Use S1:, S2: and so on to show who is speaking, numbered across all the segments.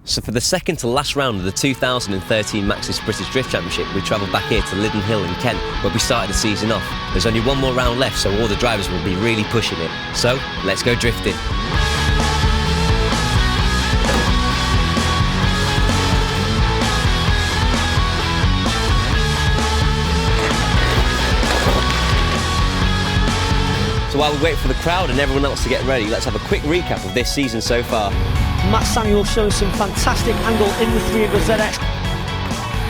S1: So for the second to last round of the 2013 Maxxis British Drift Championship, we travelled back here to Lydden Hill in Kent, where we started the season off. There's only one more round left, so all the drivers will be really pushing it. So, let's go drifting. So while we wait for the crowd and everyone else to get ready, let's have a quick recap of this season so far.
S2: Matt Samuel showing some fantastic angle in the 300 ZX.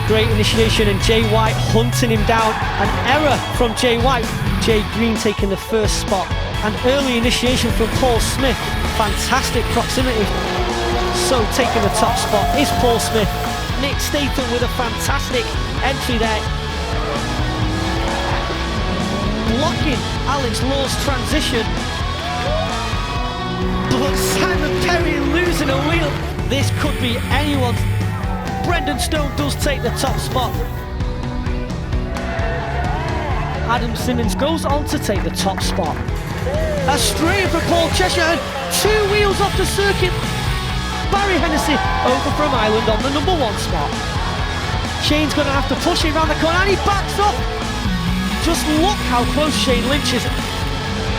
S2: Great initiation, and Jay White hunting him down. An error from Jay White. Jay Green taking the first spot. An early initiation from Paul Smith. Fantastic proximity. So taking the top spot is Paul Smith. Nick Statham with a fantastic entry there. Blocking Alex Law's transition. But Simon Perry losing a wheel. This could be anyone's. Brendan Stone does take the top spot. Adam Simmons goes on to take the top spot. A strain for Paul Cheshire, and 2 wheels off the circuit. Barry Hennessy over from Ireland on the number 1 spot. Shane's going to have to push it around the corner, and he backs up. Just look how close Shane Lynch is.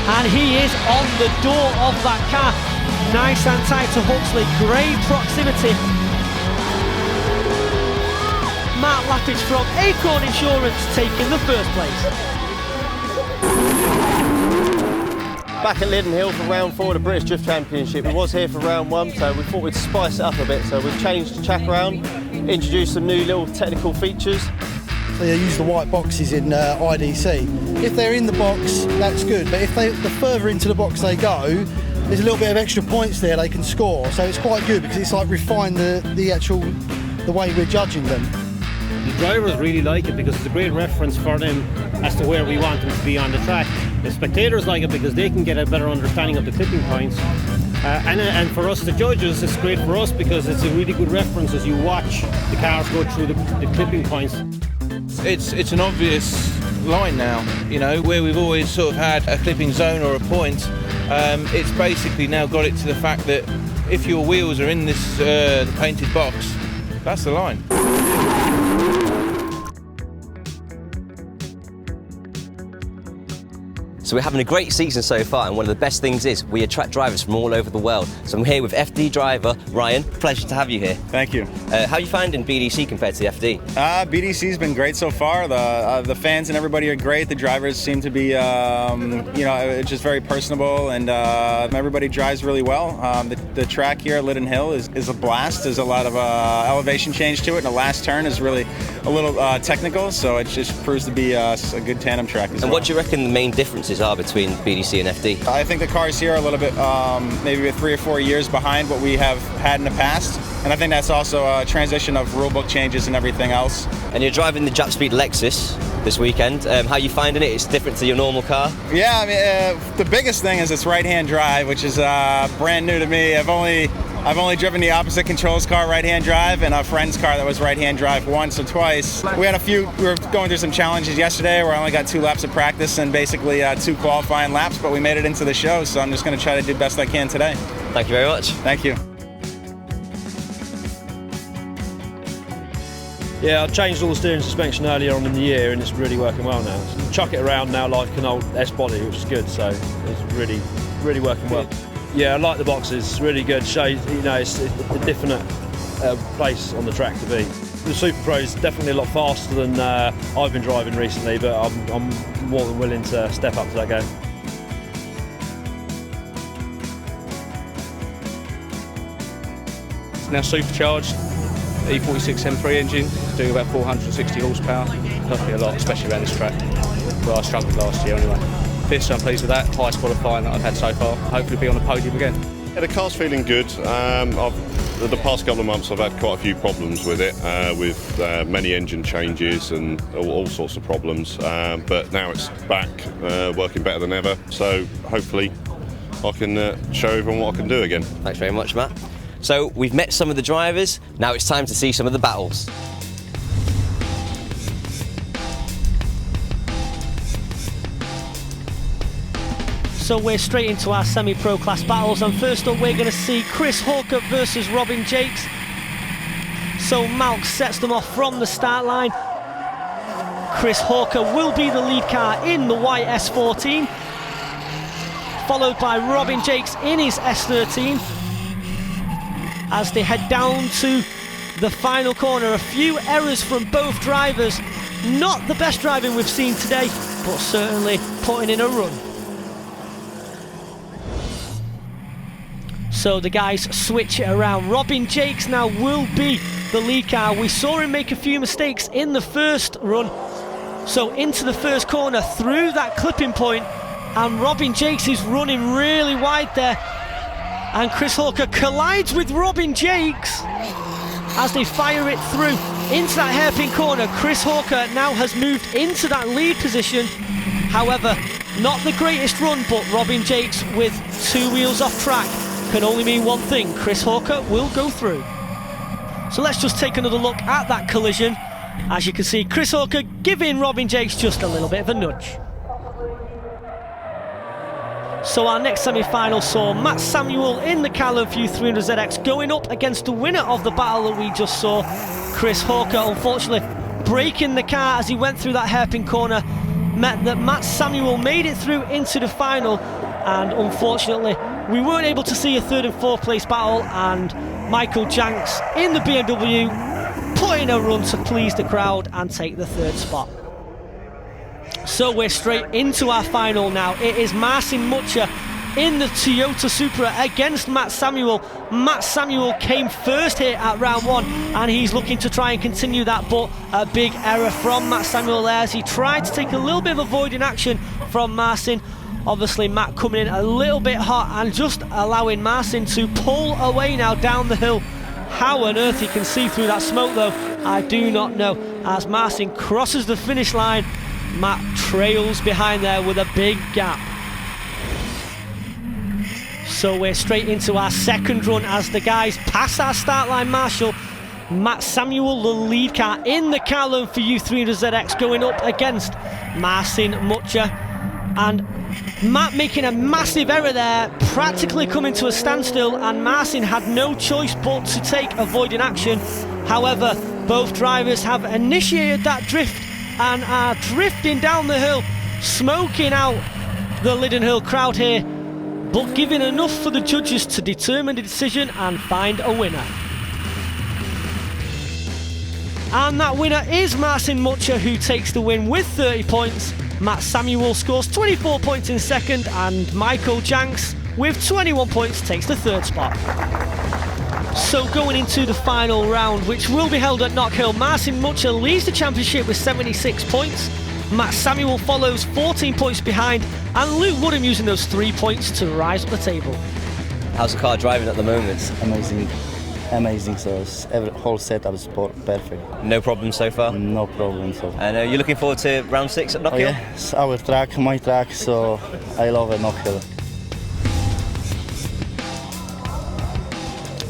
S2: And he is on the door of that car. Nice and tight to Huxley, great proximity. Matt Lappage from Acorn Insurance taking the first place.
S3: Back at Lydden Hill for round 4 of the British Drift Championship. We was here for round 1, so we thought we'd spice it up a bit. So we've changed the track around, introduced some new little technical features.
S4: They use the white boxes in IDC. If they're in the box, that's good, but if the further into the box they go, there's a little bit of extra points there they can score, so it's quite good because it's like refine the way we're judging them.
S5: The drivers really like it because it's a great reference for them as to where we want them to be on the track. The spectators like it because they can get a better understanding of the clipping points. And for us, the judges, it's great for us because it's a really good reference as you watch the cars go through the clipping points.
S6: It's an obvious line now, you know, where we've always sort of had a clipping zone or a point. It's basically now got it to the fact that if your wheels are in this the painted box, that's the line.
S1: So we're having a great season so far, and one of the best things is we attract drivers from all over the world. So I'm here with FD driver Ryan. Pleasure to have you here.
S7: Thank you.
S1: How are you finding BDC compared to the FD?
S7: BDC's been great so far. The fans and everybody are great. The drivers seem to be, it's just very personable, and everybody drives really well. The track here at Lydden Hill is a blast. There's a lot of elevation change to it, and the last turn is really a little technical, so it just proves to be a good tandem track as well.
S1: And what do you reckon the main differences are between BDC and FD?
S7: I think the cars here are a little bit, maybe 3 or 4 years behind what we have had in the past, and I think that's also a transition of rulebook changes and everything else.
S1: And you're driving the Jap Speed Lexus this weekend. How are you finding it? It's different to your normal car?
S7: Yeah, I mean, the biggest thing is it's right-hand drive, which is brand new to me. I've only driven the opposite controls car right-hand drive, and a friend's car that was right-hand drive once or twice. We were going through some challenges yesterday where I only got 2 laps of practice and basically 2 qualifying laps, but we made it into the show, so I'm just going to try to do the best I can today.
S1: Thank you very much.
S7: Thank you.
S8: Yeah, I changed all the steering suspension earlier on in the year, and it's really working well now. So chuck it around now like an old S-body, which is good, so it's really, really working well. Yeah, I like the boxes, it's really good. Shows, you know, it's a different place on the track to be. The Super Pro is definitely a lot faster than I've been driving recently, but I'm more than willing to step up to that game.
S9: It's now supercharged, E46 M3 engine, doing about 460 horsepower. Perfectly a lot, especially around this track, where I struggled last year anyway. This, I'm pleased with that, highest qualifying that I've had so far. Hopefully be on the podium again.
S10: Yeah, the car's feeling good. The past couple of months I've had quite a few problems with it, with many engine changes and all sorts of problems, but now it's back working better than ever, so hopefully I can show everyone what I can do again.
S1: Thanks very much, Matt. So we've met some of the drivers, now it's time to see some of the battles.
S2: So we're straight into our semi-pro class battles, and first up we're going to see Chris Hawker versus Robin Jakes. So Malk sets them off from the start line. Chris Hawker will be the lead car in the white S14, followed by Robin Jakes in his S13 as they head down to the final corner. A few errors from both drivers. Not the best driving we've seen today, but certainly putting in a run. So the guys switch it around. Robin Jakes now will be the lead car. We saw him make a few mistakes in the first run. So into the first corner, through that clipping point, and Robin Jakes is running really wide there. And Chris Hawker collides with Robin Jakes as they fire it through into that hairpin corner. Chris Hawker now has moved into that lead position. However, not the greatest run, but Robin Jakes with 2 wheels off track can only mean one thing: Chris Hawker will go through. So let's just take another look at that collision. As you can see, Chris Hawker giving Robin Jakes just a little bit of a nudge. So our next semi-final saw Matt Samuel in the Carlin Few 300ZX going up against the winner of the battle that we just saw, Chris Hawker. Unfortunately, braking the car as he went through that hairpin corner meant that Matt Samuel made it through into the final, and unfortunately we weren't able to see a 3rd and 4th place battle, and Michael Janks in the BMW put in a run to please the crowd and take the 3rd spot. So we're straight into our final now. It is Marcin Mucha in the Toyota Supra against Matt Samuel. Matt Samuel came first here at round 1, and he's looking to try and continue that, but a big error from Matt Samuel there as he tried to take a little bit of avoiding action from Marcin. Obviously Matt coming in a little bit hot and just allowing Marcin to pull away now down the hill. How on earth he can see through that smoke though, I do not know. As Marcin crosses the finish line, Matt trails behind there with a big gap. So we're straight into our second run as the guys pass our start line marshal. Matt Samuel, the lead car in the Carlin for U300ZX, going up against Marcin Mucha. And Matt making a massive error there, practically coming to a standstill, and Marcin had no choice but to take avoiding action. However, both drivers have initiated that drift and are drifting down the hill, smoking out the Lydden Hill crowd here, but giving enough for the judges to determine the decision and find a winner. And that winner is Marcin Mucha, who takes the win with 30 points. Matt Samuel scores 24 points in second, and Michael Janks with 21 points takes the 3rd spot. So going into the final round, which will be held at Knockhill, Marcin Mucha leads the championship with 76 points. Matt Samuel follows 14 points behind, and Luke Woodham using those 3 points to rise up the table.
S1: How's the car driving at the moment?
S11: Amazing, so every whole setup is perfect.
S1: No problems so far?
S11: No problems. So.
S1: And you're looking forward to round 6 at Knockhill?
S11: Oh yeah, it's our track, my track, so I love it, Knockhill.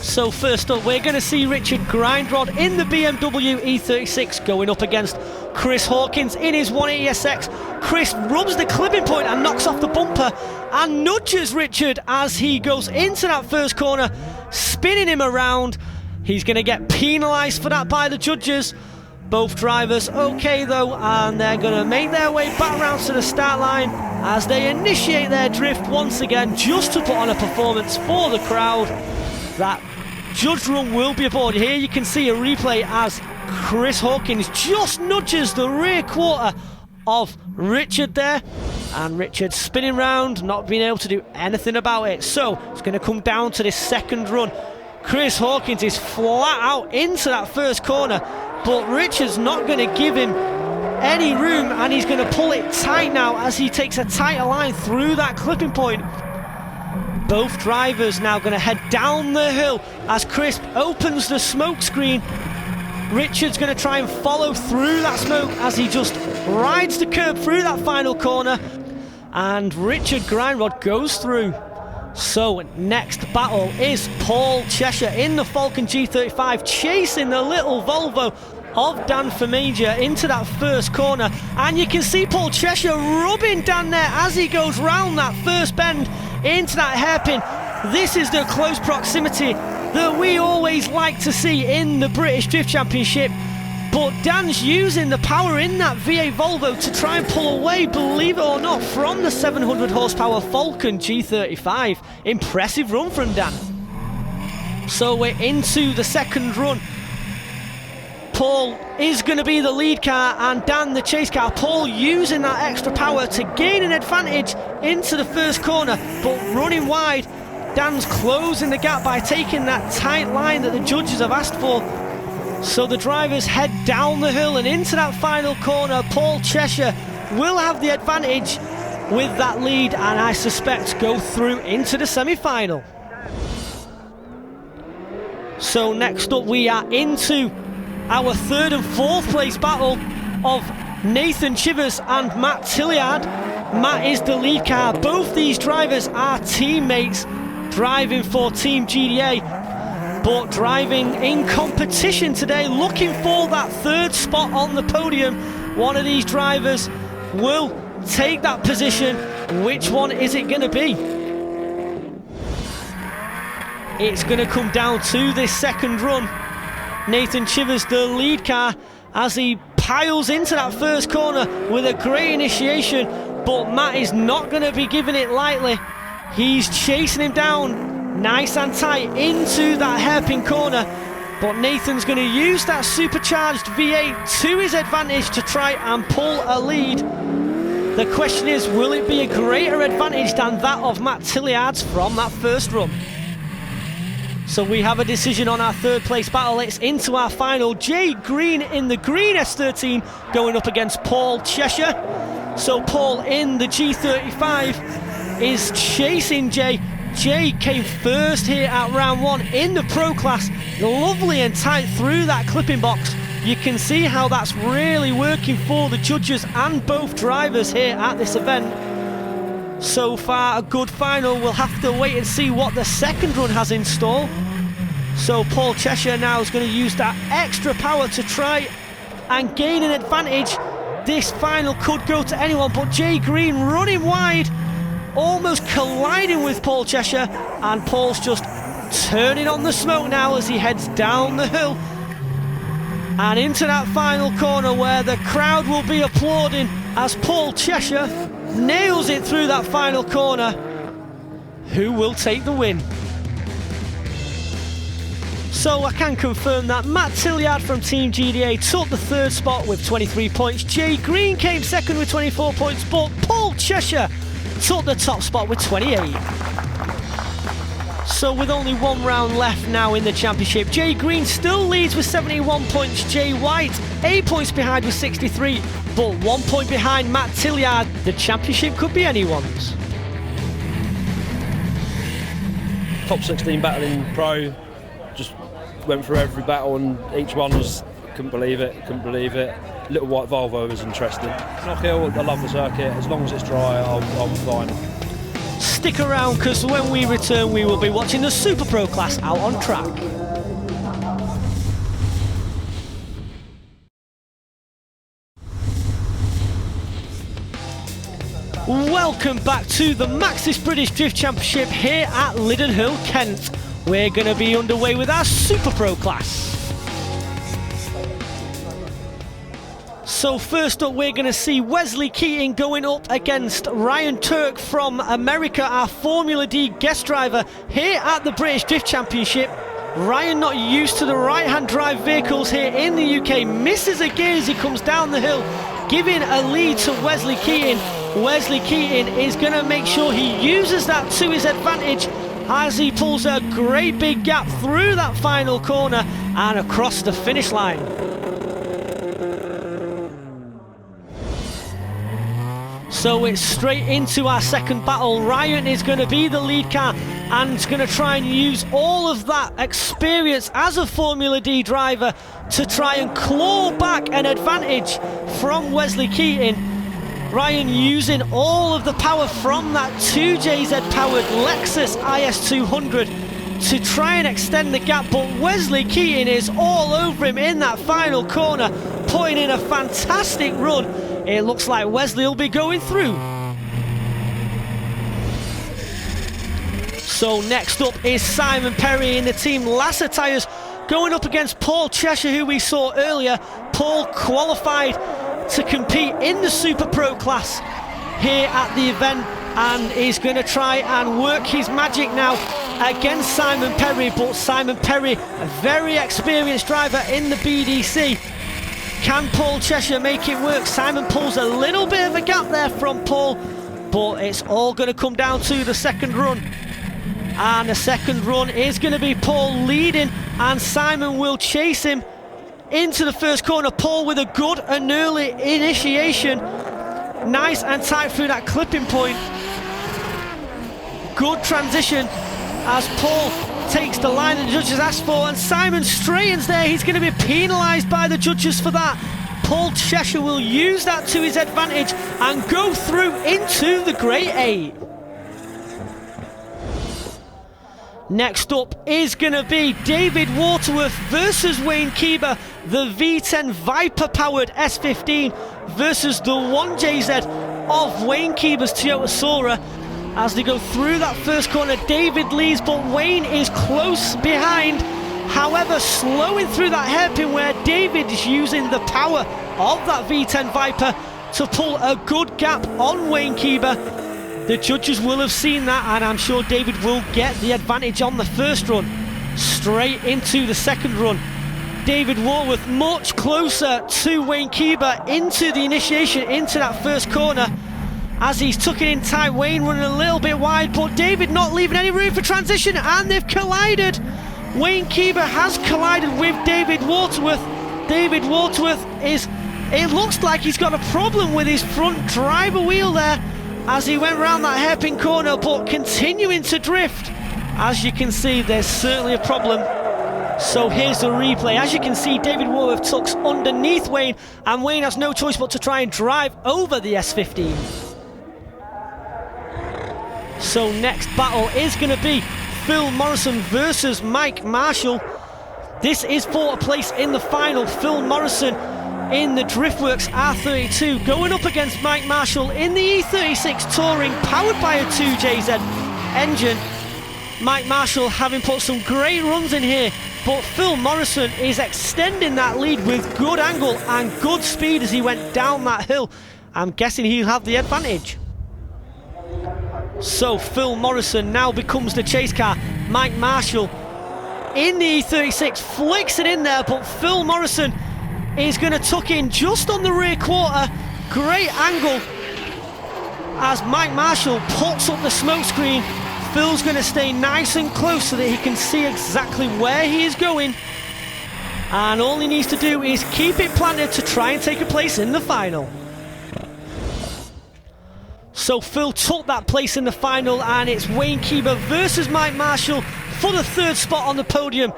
S2: So first up, we're going to see Richard Grindrod in the BMW E36 going up against Chris Hawkins in his 180SX. Chris rubs the clipping point and knocks off the bumper and nudges Richard as he goes into that first corner, spinning him around. He's going to get penalised for that by the judges. Both drivers okay though, and they're going to make their way back round to the start line as they initiate their drift once again, just to put on a performance for the crowd. That judge run will be aboard. Here you can see a replay as Chris Hawkins just nudges the rear quarter of Richard there, and Richard spinning round, not being able to do anything about it. So it's going to come down to this second run. Chris Hawkins is flat out into that first corner, but Richard's not going to give him any room, and he's going to pull it tight now as he takes a tighter line through that clipping point. Both drivers now going to head down the hill as Chris opens the smoke screen. Richard's going to try and follow through that smoke as he just rides the curb through that final corner, and Richard Grindrod goes through. So next battle is Paul Cheshire in the Falcon G35 chasing the little Volvo of Dan Famagia into that first corner, and you can see Paul Cheshire rubbing Dan there as he goes round that first bend into that hairpin. This is the close proximity that we always like to see in the British Drift Championship. But Dan's using the power in that V8 Volvo to try and pull away, believe it or not, from the 700 horsepower Falcon G35. Impressive run from Dan. So we're into the second run. Paul is going to be the lead car and Dan the chase car. Paul using that extra power to gain an advantage into the first corner, but running wide. Dan's closing the gap by taking that tight line that the judges have asked for. So the drivers head down the hill and into that final corner. Paul Cheshire will have the advantage with that lead, and I suspect go through into the semi-final. So next up we are into our third and fourth place battle of Nathan Chivers and Matt Tilliard. Matt is the lead car. Both these drivers are teammates driving for Team GDA, but driving in competition today, looking for that third spot on the podium. One of these drivers will take that position. Which one is it going to be? It's going to come down to this second run. Nathan Chivers, the lead car, as he piles into that first corner with a great initiation, but Matt is not going to be giving it lightly. He's chasing him down nice and tight into that hairpin corner, but Nathan's going to use that supercharged V8 to his advantage to try and pull a lead. The question is, will it be a greater advantage than that of Matt Tilliard's from that first run? So we have a decision on our third place battle. It's into our final. Jay Green in the green S13 going up against Paul Cheshire. So Paul in the G35 is chasing Jay. Jay came first here at round one in the pro class. Lovely and tight through that clipping box. You can see how that's really working for the judges and both drivers here at this event. So far a good final. We'll have to wait and see what the second run has in store. So Paul Cheshire now is going to use that extra power to try and gain an advantage. This final could go to anyone, but Jay Green running wide, almost colliding with Paul Cheshire, and Paul's just turning on the smoke now as he heads down the hill and into that final corner where the crowd will be applauding as Paul Cheshire nails it through that final corner. Who will take the win? So I can confirm that Matt Tilliard from Team GDA took the third spot with 23 points. Jay Green came second with 24 points, but Paul Cheshire took the top spot with 28. So with only one round left now in the championship, Jay Green still leads with 71 points. Jay White 8 points behind with 63, but 1 point behind Matt Tilliard. The championship could be anyone's.
S8: Top 16 battle in pro, just went through every battle and each one was, couldn't believe it. Little white Volvo was interesting. Knockhill, I love the circuit, as long as it's dry I'm fine.
S2: Stick around, because when we return we will be watching the Super Pro class out on track. Welcome back to the Maxxis British Drift Championship here at Lydden Hill, Kent. We're going to be underway with our Super Pro class. So first up we're going to see Wesley Keating going up against Ryan Turk from America, our Formula D guest driver here at the British Drift Championship. Ryan, not used to the right-hand drive vehicles here in the UK, misses a gear as he comes down the hill, giving a lead to Wesley Keating. Wesley Keating is going to make sure he uses that to his advantage as he pulls a great big gap through that final corner and across the finish line. So it's straight into our second battle. Ryan is going to be the lead car and is going to try and use all of that experience as a Formula D driver to try and claw back an advantage from Wesley Keating. Ryan using all of the power from that 2JZ powered Lexus IS200 to try and extend the gap, but Wesley Keating is all over him in that final corner, putting in a fantastic run. It looks like Wesley will be going through. So next up is Simon Perry in the Team Lasser tyres, going up against Paul Cheshire, who we saw earlier. Paul qualified to compete in the Super Pro class here at the event and is going to try and work his magic now against Simon Perry, but Simon Perry, a very experienced driver in the BDC. Can Paul Cheshire make it work? Simon pulls a little bit of a gap there from Paul, but it's all going to come down to the second run. And the second run is going to be Paul leading, and Simon will chase him into the first corner. Paul with a good and early initiation. Nice and tight through that clipping point. Good transition as Paul takes the line that the judges asked for, and Simon straightens there. He's going to be penalised by the judges for that. Paul Cheshire will use that to his advantage and go through into the Grade 8. Next up is going to be David Waterworth versus Wayne Keeber, the V10 Viper-powered S15 versus the 1JZ of Wayne Keeber's Toyota Sora. As they go through that first corner, David leads, but Wayne is close behind. However, slowing through that hairpin where David is using the power of that V10 Viper to pull a good gap on Wayne Keeber. The judges will have seen that, and I'm sure David will get the advantage on the first run. Straight into the second run. David Waterworth much closer to Wayne Keeber into the initiation, into that first corner. As he's tucking in tight, Wayne running a little bit wide, but David not leaving any room for transition, and they've collided. Wayne Keeber has collided with David Waterworth. David Waterworth it looks like he's got a problem with his front driver wheel there as he went round that hairpin corner, but continuing to drift. As you can see, there's certainly a problem. So here's the replay. As you can see, David Waterworth tucks underneath Wayne, and Wayne has no choice but to try and drive over the S15. So next battle is going to be Phil Morrison versus Mike Marshall. This is for a place in the final. Phil Morrison in the Driftworks R32 going up against Mike Marshall in the E36 Touring powered by a 2JZ engine. Mike Marshall having put some great runs in here, but Phil Morrison is extending that lead with good angle and good speed as he went down that hill. I'm guessing he'll have the advantage. So Phil Morrison now becomes the chase car. Mike Marshall in the E36 flicks it in there, but Phil Morrison is going to tuck in just on the rear quarter. Great angle as Mike Marshall puts up the smoke screen. Phil's going to stay nice and close so that he can see exactly where he is going, and all he needs to do is keep it planted to try and take a place in the final. So Phil took that place in the final, and it's Wayne Keeber versus Mike Marshall for the third spot on the podium.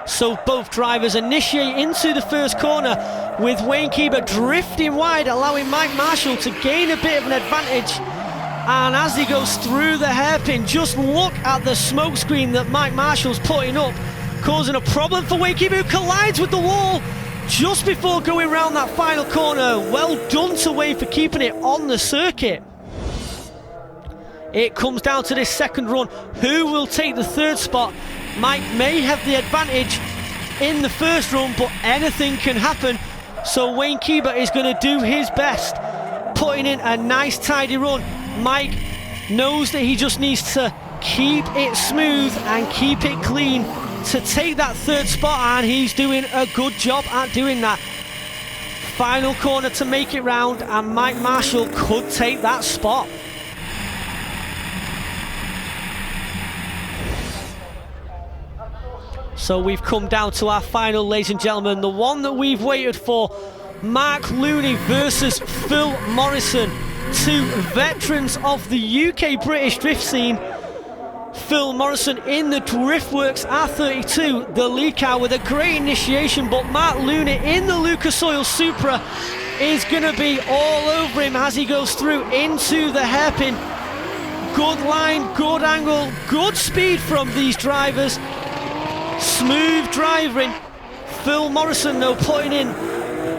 S2: So both drivers initiate into the first corner with Wayne Keeber drifting wide, allowing Mike Marshall to gain a bit of an advantage. And as he goes through the hairpin, just look at the smoke screen that Mike Marshall's putting up, causing a problem for Wayne Keeber, who collides with the wall just before going around that final corner. Well done to Wayne for keeping it on the circuit. It comes down to this second run. Who will take the third spot? Mike may have the advantage in the first run, but anything can happen. So Wayne Keeber is going to do his best, putting in a nice tidy run. Mike knows that he just needs to keep it smooth and keep it clean to take that third spot, and he's doing a good job at doing that. Final corner to make it round, and Mike Marshall could take that spot. So we've come down to our final, ladies and gentlemen, the one that we've waited for. Mark Looney versus Phil Morrison, two veterans of the UK British drift scene. Phil Morrison in the Driftworks R32, the lead car with a great initiation, but Mark Looney in the Lucas Oil Supra is going to be all over him as he goes through into the hairpin. Good line, good angle, good speed from these drivers. Smooth driving. Phil Morrison though putting in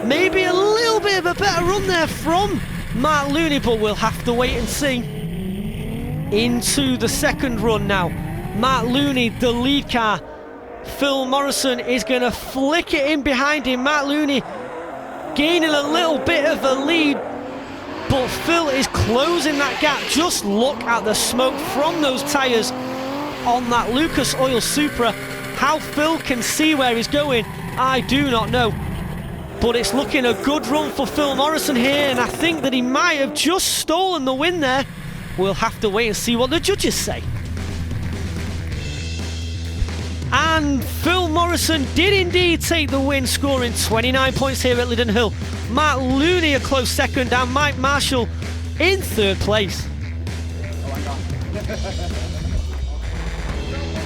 S2: maybe a little bit of a better run there from Mark Looney, but we'll have to wait and see. Into the second run now. Matt Looney, the lead car. Phil Morrison is going to flick it in behind him. Matt Looney gaining a little bit of a lead, but Phil is closing that gap. Just look at the smoke from those tyres on that Lucas Oil Supra. How Phil can see where he's going, I do not know. But it's looking a good run for Phil Morrison here, and I think that he might have just stolen the win there. We'll have to wait and see what the judges say. And Phil Morrison did indeed take the win, scoring 29 points here at Lydden Hill. Matt Looney a close second, and Mike Marshall in third place.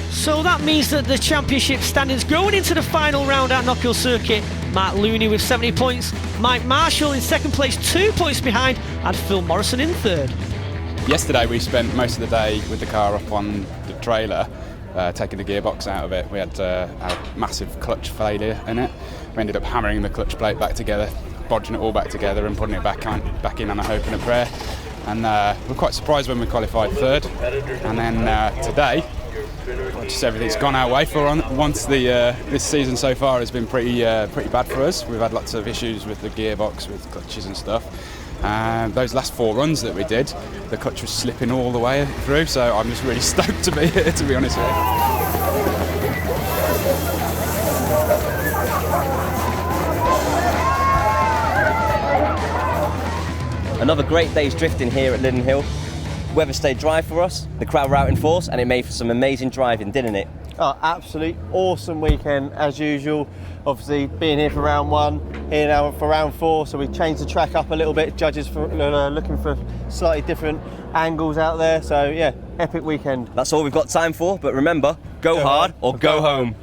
S2: So that means that the championship standings going into the final round at Knockhill Circuit. Matt Looney with 70 points, Mike Marshall in second place, 2 points behind, and Phil Morrison in third.
S12: Yesterday we spent most of the day with the car up on the trailer, taking the gearbox out of it. We had a massive clutch failure in it. We ended up hammering the clutch plate back together, bodging it all back together and putting it back in on a hope and a prayer. And we're quite surprised when we qualified third. And then today, just everything's gone our way for once. This season so far has been pretty bad for us. We've had lots of issues with the gearbox, with clutches and stuff. Those last 4 runs that we did, the clutch was slipping all the way through, so I'm just really stoked to be here, to be honest with you.
S1: Another great day's drifting here at Lydden Hill. Weather stayed dry for us, the crowd were out in force, and it made for some amazing driving, didn't it?
S3: Oh, absolute awesome weekend as usual. Obviously being here for round 1, here now for round 4, so we changed the track up a little bit. Judges for looking for slightly different angles out there, so yeah, epic weekend.
S1: That's all we've got time for, but remember, go hard or go home.